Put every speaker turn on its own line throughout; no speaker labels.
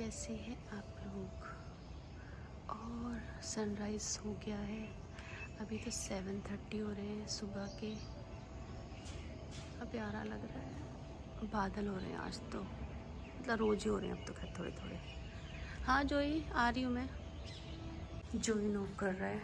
कैसे हैं आप लोग। और सनराइज़ हो गया है, अभी तो 7:30 हो रहे हैं सुबह के। अब प्यारा लग रहा है, बादल हो रहे हैं आज तो, मतलब रोज़ ही हो रहे हैं अब तो, खैर थोड़े थोड़े। हाँ जोई, आ रही हूँ मैं। जोई नॉक कर रहा है।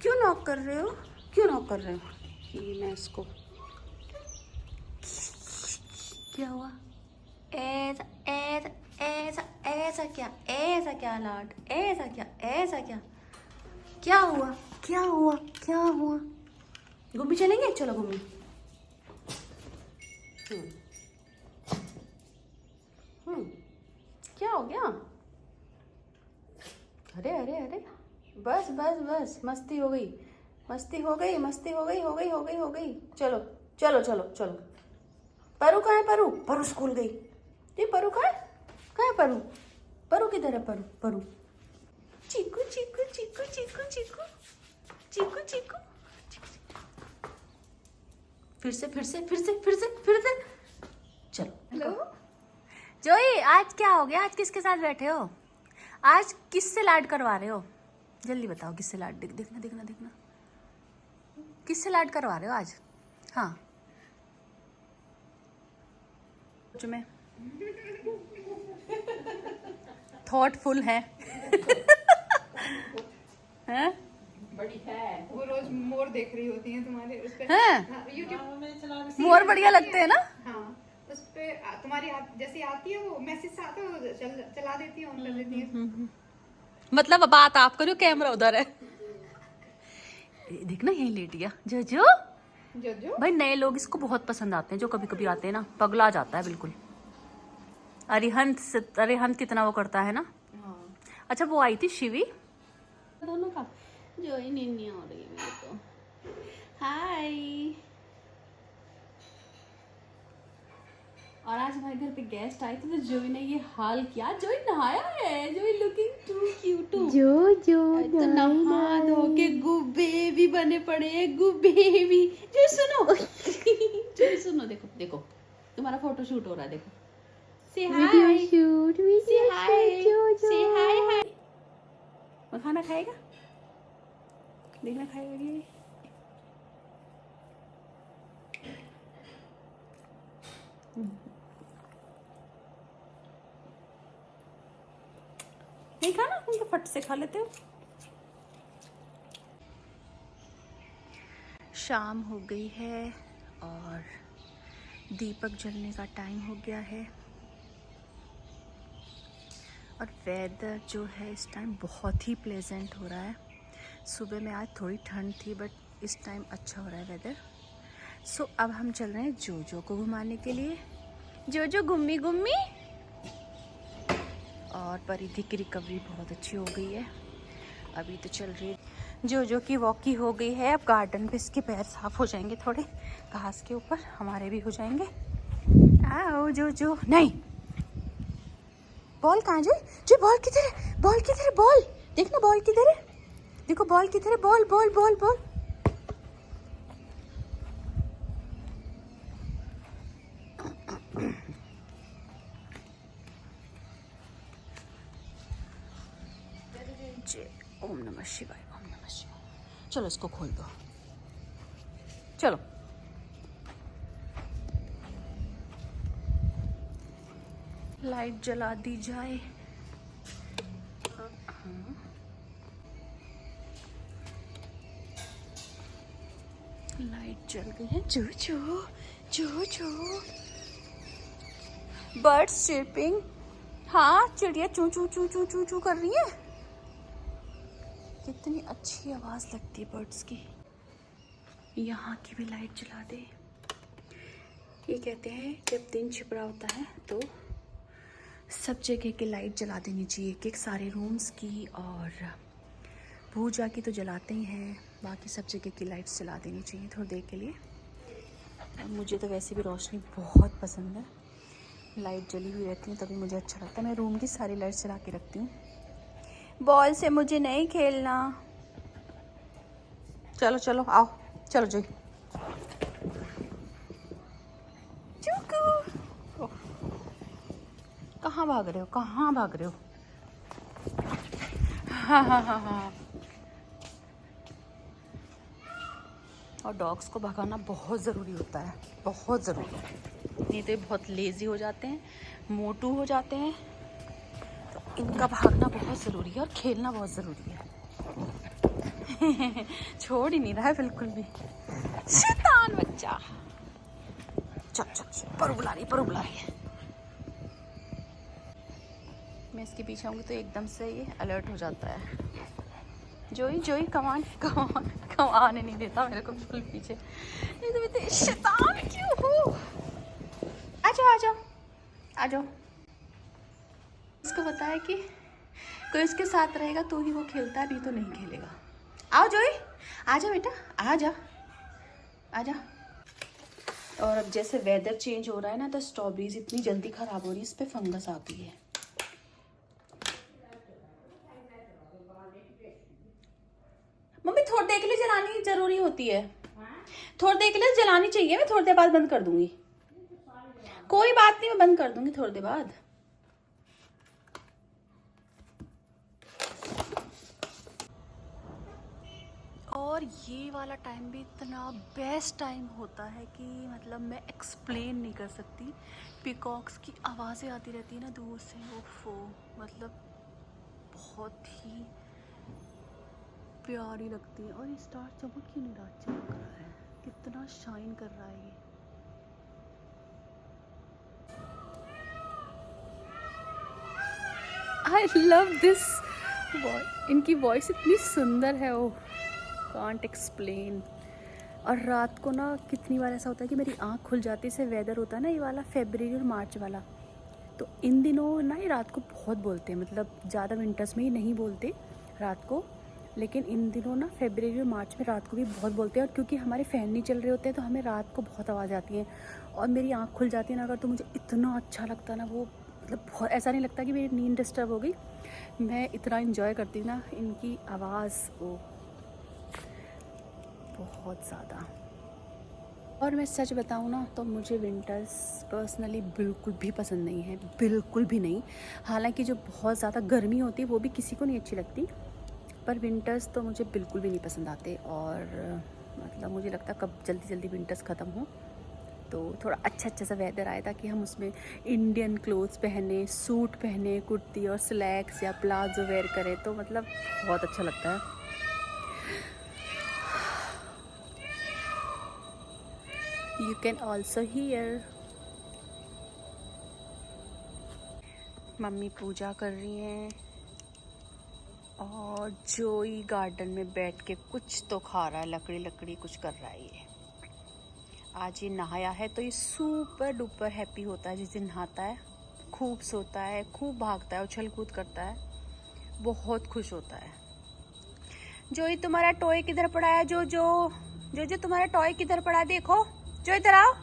क्यों नॉक कर रहे हो, क्यों नॉक कर रहे हो? ये मैं इसको, क्या हुआ? ऐसा ऐसा ऐसा ऐसा क्या, ऐसा क्या लाड, ऐसा क्या, ऐसा क्या, क्या हुआ, क्या हुआ, क्या हुआ? घूमी चलेंगे, चलो घूमी। क्या हो गया? अरे अरे अरे, बस बस बस, मस्ती हो गई, मस्ती हो गई, मस्ती हो गई, हो गई, हो गई, हो गई। चलो चलो चलो चलो। परू कहाँ है? परू, परू स्कूल गई। जी परू कहाँ है? कहाँ है परू? परू किधर है? परू, परू। चीकू चीकू चीकू चीकू चीकू चीकू चीकू। फिर से फिर से फिर से फिर से फिर से। चलो।
हेलो
जोई, आज क्या हो गया? आज किसके साथ बैठे हो? आज किससे लाड करवा रहे हो? जल्दी बताओ, किससे लाड? देखना देखना देखना, किससे लाड करवा रहे हो आज? हाँ में थॉटफुल है। हैं?
बड़ी है वो, रोज मोर देख रही होती हैं तुम्हारे उस पे।
हैं?
यूट्यूब
मोर बढ़िया लगते हैं ना?
हाँ, उस पे तुम्हारी जैसे आती है वो मैसेज आता है, वो चला देती है, ऑन कर देती है।
मतलब बात आप करो, कैमरा उधर है। देखना यही लेट गया जो जो।
जो
भाई नए लोग इसको बहुत पसंद आते हैं, जो कभी कभी आते हैं ना, पगला जाता है बिल्कुल। अरिहंत कितना वो करता है ना।
हाँ।
अच्छा वो आई थी शिवी, दोनों का जो ही नहीं हो रही है मेरे को। हाय। और आज हमारे घर पे गेस्ट आए थे, तो जोई ने ये हाल किया। जोई नहाया है, जोई लुकिंग टू क्यूट। जो तो नहा धो के गुब्बे भी बने पड़े हैं, गुब्बे भी। जो सुनो जो सुनो, देखो देखो, तुम्हारा फोटो शूट हो रहा है, देखो। से हाय, से हाय, से हाय हाय। वो खाना खाएगा, देखना खाएगा कि नहीं। नहीं खाना, तुम तो फट से खा लेते हो। शाम हो गई है और दीपक जलने का टाइम हो गया है। और वेदर जो है इस टाइम बहुत ही प्लेजेंट हो रहा है। सुबह में आज थोड़ी ठंड थी, बट इस टाइम अच्छा हो रहा है वेदर। सो अब हम चल रहे हैं जोजो को घुमाने के लिए। जोजो गुम्मी गुम्मी। और परिधि की रिकवरी बहुत अच्छी हो गई है, अभी तो चल रही है। जोजो की वॉकी हो गई है, अब गार्डन पे इसके पैर साफ हो जाएंगे, थोड़े घास के ऊपर हमारे भी हो जाएंगे। आओ जोजो। नहीं, बॉल कहाँ जी? जी बॉल किधर है? बॉल किधर है? बॉल देखना, बॉल किधर है? देखो बॉल किधर है? Ball ball ball ball. ओम नमः शिवाय, ओम नमः शिवाय। चलो इसको खोल दो, चलो। लाइट जला दी जाए। लाइट जल गई है। जो जो जो जो बर्ड्स चिर्पिंग। हाँ चिड़िया चू चू चू चू चू चू कर रही है। कितनी अच्छी आवाज लगती है बर्ड्स की। यहाँ की भी लाइट जला दे। ये कहते हैं जब दिन छिपरा होता है तो सब जगह की लाइट जला देनी चाहिए, कि सारे रूम्स की और पूजा की तो जलाते ही हैं, बाकी सब जगह की लाइट्स जला देनी चाहिए थोड़ी देर के लिए। और मुझे तो वैसे भी रोशनी बहुत पसंद है, लाइट जली हुई रहती है तभी मुझे अच्छा लगता है। मैं रूम की सारी लाइट्स जला के रखती हूँ। बॉल से मुझे नहीं खेलना। चलो चलो आओ, चलो जोई। कहाँ भाग रहे हो, कहाँ भाग रहे हो? हाँ हाँ हाँ हाँ। और डॉग्स को भगाना बहुत ज़रूरी होता है, बहुत ज़रूरी। नहीं तो ये बहुत लेज़ी हो जाते हैं, मोटू हो जाते हैं, तो इनका भागना बहुत ज़रूरी है और खेलना बहुत ज़रूरी है। छोड़ ही नहीं रहा है बिल्कुल भी, शैतान बच्चा। चल चल चल, पर बुला रही है। मैं इसके पीछे आऊँगी तो एकदम से ये अलर्ट हो जाता है। जोई जोई कमान कमान कमाने नहीं देता मेरे को बिल्कुल पीछे। नहीं तो इतने शैतान क्यों हो? आ जाओ आ जाओ आ जाओ। इसको पता है कि कोई उसके साथ रहेगा तो ही वो खेलता है, नहीं तो नहीं खेलेगा। आओ जोई, आ जा बेटा, आ जा आ जा। और अब जैसे वेदर चेंज हो रहा है ना, तो स्ट्रॉबेरीज इतनी जल्दी ख़राब हो रही है, इस पर फंगस आती है। मम्मी थोड़ी देर के लिए जलानी जरूरी होती है, थोड़ी देर के लिए जलानी चाहिए। मैं थोड़ी देर बाद बंद कर दूंगी, कोई बात नहीं, मैं बंद कर दूंगी थोड़ी देर बाद। और ये वाला टाइम भी इतना बेस्ट टाइम होता है कि मतलब मैं एक्सप्लेन नहीं कर सकती। पीकॉक्स की आवाज़ें आती रहती है ना दूर से, ओफो, मतलब बहुत ही प्यारी लगती है। और ये स्टार चमक क्यों नहीं रहा, चमक रहा है, कितना शाइन कर रहा है ये। आई लव दिस वॉइस, इनकी वॉइस इतनी सुंदर है, ओ कांट एक्सप्लेन। और रात को ना कितनी बार ऐसा होता है कि मेरी आँख खुल जाती है। से वेदर होता है ना ये वाला फरवरी और मार्च वाला, तो इन दिनों ना ये रात को बहुत बोलते हैं, मतलब ज़्यादा विंटर्स में ही नहीं बोलते रात को, लेकिन इन दिनों ना फरवरी और मार्च में रात को भी बहुत बोलते हैं। और क्योंकि हमारे फ़ैन नहीं चल रहे होते हैं तो हमें रात को बहुत आवाज़ आती है और मेरी आँख खुल जाती है ना अगर, तो मुझे इतना अच्छा लगता है ना वो, मतलब बहुत ऐसा नहीं लगता कि मेरी नींद डिस्टर्ब हो गई। मैं इतना इन्जॉय करती हूँ ना इनकी आवाज़ को, बहुत ज़्यादा। और मैं सच बताऊँ ना तो मुझे विंटर्स पर्सनली बिल्कुल भी पसंद नहीं है, बिल्कुल भी नहीं। हालांकि जो बहुत ज़्यादा गर्मी होती है वो भी किसी को नहीं अच्छी लगती, पर विंटर्स तो मुझे बिल्कुल भी नहीं पसंद आते। और मतलब मुझे लगता कब जल्दी जल्दी विंटर्स ख़त्म हो तो थोड़ा अच्छा सा वेदर आए, ताकि हम उसमें इंडियन क्लोथ्स पहने, सूट पहने, कुर्ती और स्लैक्स या प्लाजो वेयर करें, तो मतलब बहुत अच्छा लगता है। You can also hear mummy puja कर रही हैं और जोई गार्डन में बैठ के कुछ तो खा रहा है, लकड़ी लकड़ी कुछ कर रहा है ये। आज ये नहाया है तो ये सुपर डुपर हैप्पी होता है जिस दिन नहाता है, खूब सोता है, खूब भागता है, उछल कूद करता है, बहुत खुश होता है। जोई तुम्हारा टॉय किधर पड़ा है? जो जो जो जो तुम्हारा टॉय किधर पड़ा है, देखो जो, इधर आओ।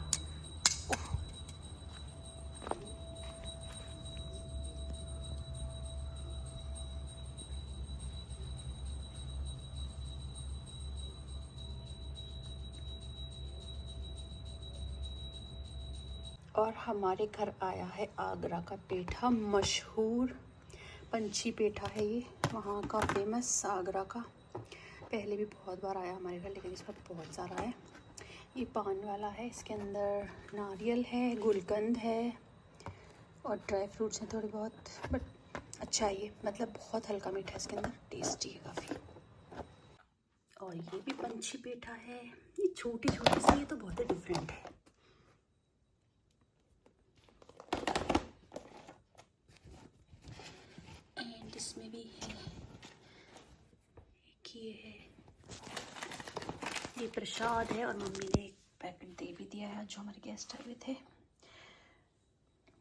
और हमारे घर आया है आगरा का पेठा, मशहूर पंछी पेठा है ये, वहाँ का फेमस आगरा का। पहले भी बहुत बार आया हमारे घर, लेकिन इस बार बहुत सारा है। ये पान वाला है, इसके अंदर नारियल है, गुलकंद है और ड्राई फ्रूट्स हैं थोड़े बहुत, बट अच्छा है ये, मतलब बहुत हल्का मीठा है इसके अंदर, टेस्टी है काफ़ी। और ये भी पंछी पेठा है, ये छोटी छोटी सी, ये तो बहुत ही डिफरेंट है। एंड इसमें भी है, एक ये है, ये प्रसाद है। और मम्मी ने एक पैकेट दे भी दिया है, जो हमारे गेस्ट आए हुए थे,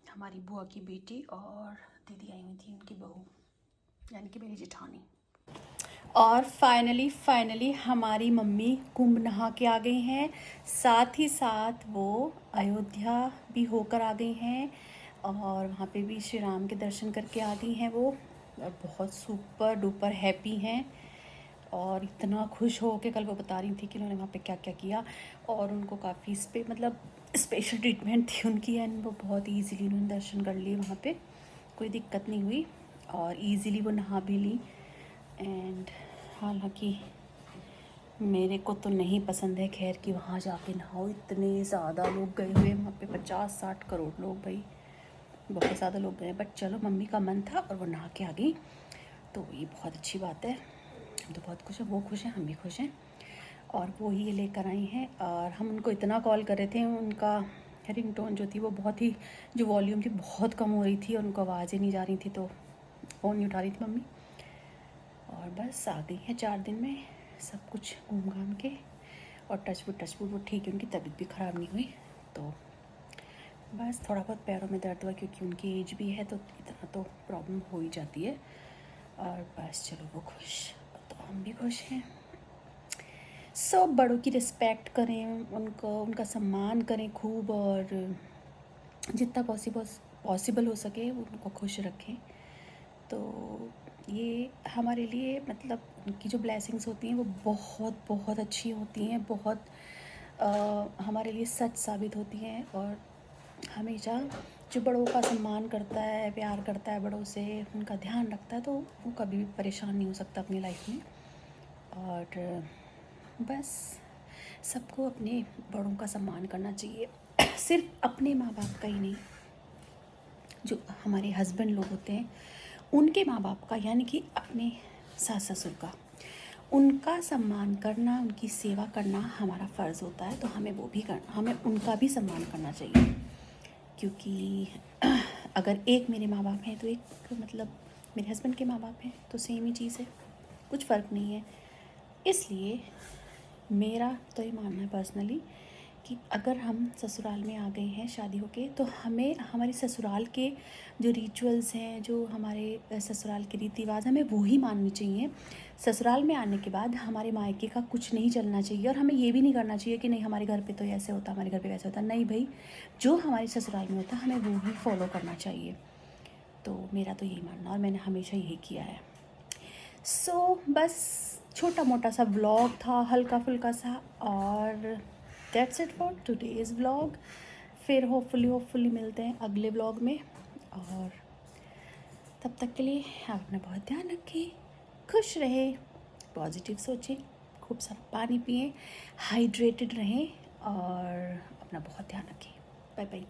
हमारी बुआ की बेटी और दीदी आई हुई थी, उनकी बहू, यानी कि मेरी जेठानी। और फाइनली हमारी मम्मी कुंभ नहा के आ गई हैं, साथ ही साथ वो अयोध्या भी होकर आ गई हैं और वहाँ पे भी श्री राम के दर्शन करके आ गई हैं वो, और बहुत सुपर डुपर हैप्पी हैं। और इतना खुश हो के कल वो बता रही थी कि उन्होंने वहाँ पे क्या क्या किया, और उनको काफ़ी मतलब स्पेशल ट्रीटमेंट थी उनकी, एंड वो बहुत ईजीली उन्होंने दर्शन कर लिए वहाँ पे। कोई दिक्कत नहीं हुई और इजीली वो नहा भी ली। एंड हालांकि मेरे को तो नहीं पसंद है खैर कि वहाँ जाके नहाओ, इतने ज़्यादा लोग गए हुए वहाँ पे, 50-60 करोड़ लोग भाई, बहुत ज़्यादा लोग गए। बट चलो मम्मी का मन था और वो नहा के आ गई, तो ये बहुत अच्छी बात है। हम तो बहुत खुश हैं, वो खुश हैं, हम भी खुश हैं। और वो ही ये लेकर आई हैं और हम उनको इतना कॉल कर रहे थे, उनका रिंगटोन जो थी वो बहुत ही, जो वॉल्यूम थी बहुत कम हो रही थी और उनको आवाज़ ही नहीं जा रही थी, तो फ़ोन नहीं उठा रही थी मम्मी। और बस आ गई है 4 दिन में सब कुछ घूम घाम के, और टचवुड वो ठीक है, उनकी तबीयत भी ख़राब नहीं हुई। तो बस थोड़ा बहुत पैरों में दर्द हुआ क्योंकि उनकी एज भी है, तो इतना तो प्रॉब्लम हो ही जाती है। और बस चलो वो खुश तो हम भी खुश हैं। सब बड़ों की रिस्पेक्ट करें, उनका सम्मान करें खूब, और जितना पॉसिबल हो सके उनको खुश रखें। तो ये हमारे लिए मतलब उनकी जो ब्लेसिंग्स होती हैं वो बहुत बहुत अच्छी होती हैं, बहुत हमारे लिए सच साबित होती हैं। और हमेशा जो बड़ों का सम्मान करता है, प्यार करता है बड़ों से, उनका ध्यान रखता है, तो वो कभी भी परेशान नहीं हो सकता अपनी लाइफ में। और बस सबको अपने बड़ों का सम्मान करना चाहिए, सिर्फ अपने माँ बाप का ही नहीं, जो हमारे हस्बैंड लोग होते हैं उनके माँ बाप का, यानी कि अपने सास ससुर का, उनका सम्मान करना, उनकी सेवा करना हमारा फ़र्ज़ होता है। तो हमें वो भी करना, हमें उनका भी सम्मान करना चाहिए। क्योंकि अगर एक मेरे माँ बाप हैं तो एक मतलब मेरे हस्बैंड के माँ बाप हैं, तो सेम ही चीज़ है, कुछ फ़र्क नहीं है। इसलिए मेरा तो ये मानना है पर्सनली कि अगर हम ससुराल में आ गए हैं शादी होके, तो हमें हमारे ससुराल के जो रिचुअल्स हैं, जो हमारे ससुराल के रीति रिवाज, हमें वो ही माननी चाहिए। ससुराल में आने के बाद हमारे मायके का कुछ नहीं चलना चाहिए, और हमें ये भी नहीं करना चाहिए कि नहीं हमारे घर पे तो ऐसे होता, हमारे घर पे वैसे होता। नहीं भाई, जो हमारे ससुराल में होता हमें वो ही फॉलो करना चाहिए। तो मेरा तो यही मानना, और मैंने हमेशा यही किया है। बस छोटा मोटा सा व्लॉग था, हल्का फुल्का सा, और that's it for today's vlog. फिर होपफुली मिलते हैं अगले व्लॉग में, और तब तक के लिए आप अपना बहुत ध्यान रखें, खुश रहें, पॉजिटिव सोचें, खूब सारा पानी पिएं, हाइड्रेटेड रहें, और अपना बहुत ध्यान रखें। Bye bye.